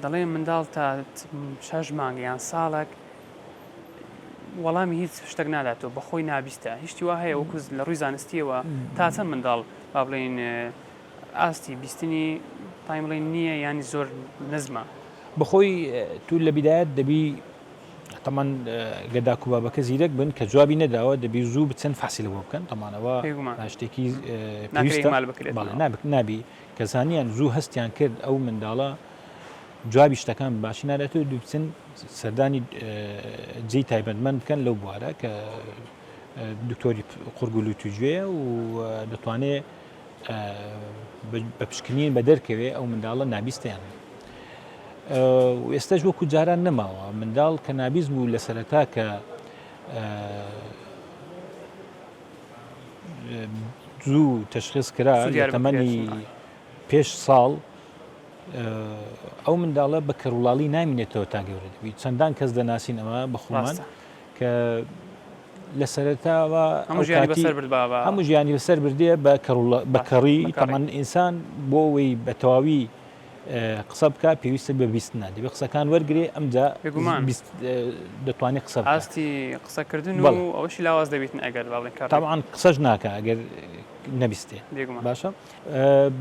دەڵێن منداڵ تا 6 مانگ یان ساڵێک وەڵامی هیچ شتێک ناداتەوە بەخۆی نابیستە هیچی وا هەیە وەکو لە ڕووی زانستیەوە تا چەند منداڵ با بڵێن ئاستی بیستنی پای بڵێن نییە ینی زۆر نزمە بەخۆی تو لە بیدایەت دەبی تەمان گەداک و بابەکە زیرەک بن کە جوابی نەداوە دەبی زوو بچەند فاسیلەوە بکەن تەمانەوە شتێکی پێویستە نابی کەسانیان زوو هەستیان کرد ئەو منداڵە جوابی شتەکان باشی ناداتەوە دوو بچن سەردانی جێی تایبەتمەند بکەن لەو بوارە کە دکتۆری قورگول و توگوێیە و دەتوانێت بە پشکنین بە دەرکەوێ ئەو منداڵە نابیستیان ئێستاش وەکو جاران نەماوە منداڵ کە نابیست بوو لە سەرەتا کە زوو تەشخیص کرا لە تەمەنی پێش ساڵ ئەو منداڵە بە کەڕوڵاڵی نامینێتەوە تا گەورە دەبێت چەندان کەس دەناسین ئەمە بەخۆمان کە لە سەرەتاوە هەموو ژیانی بەسەر بردێ بە کەڕی تەمان ئینسان بۆ ئەوەی بە تەواوی قسە بکە پێویستە بە بیست نادی بە قسەکان وەرگێ ئەمجا دەتوانێت قسە ئاستی قسەکردن و ئەوەشی لاواز دەبێتن ئەگەر تاوان قسەش ناکە ئەگەر نەبیستێ باشە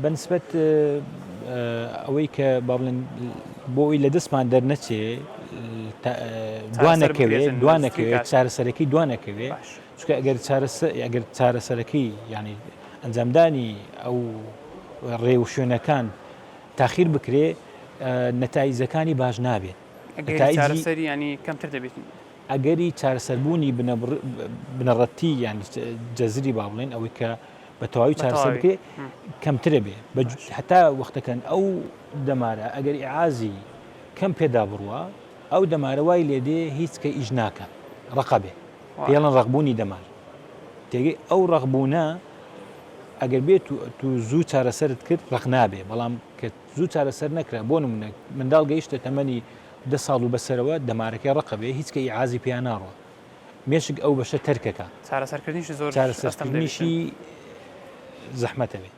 بەنسبەت ئەوەی کە با بڵێن بۆ ئەوی لە دەستمان دەرنەچێ دوانەکەوێت چارەسەرەکەی دوانەکەوێ چونکە ئەگەر چارەسەرەکەی ینی ئەنجامدانی ئەو ڕێ و شوێنەکان تاخیر بکرێ نەتایجەکانی باش نابێت چارەسەری ینی کەمتر دەبێت ئەگەری چارەسەربوونی بنەڕەتی ینی جەزری با بڵێن ئەوەی کە بە تەواوی چارەسەر بکرێ کەمترە بێ هەتا وەختەکەن ئەو دەمارە ئەگەر ئیعازی کەم پێدا بڕوە ئەو دەمارە وای لێدێ هیچ کە ئیش ناکە ڕقەبێ پێڵەن ڕقبوونی دەمار تێگەی ئەو ڕقبوونە ئەگەر بێت تو زوو چارەسەرت کرد ڕق نابێ بەڵام کە زوو چارەسەر نەکرا بۆ نمونە منداڵ گەیشتە تەمەنی 10 ساڵ و بەسەرەوە دەمارەکەی ڕقەبێ هیچ کە ئیعازی پێیان ناڕوە مێشک ئەو بەشە تەرکەکە چارەسەرکردنیشی زۆر چارەسەرکردنیشی زەحمەتە بێ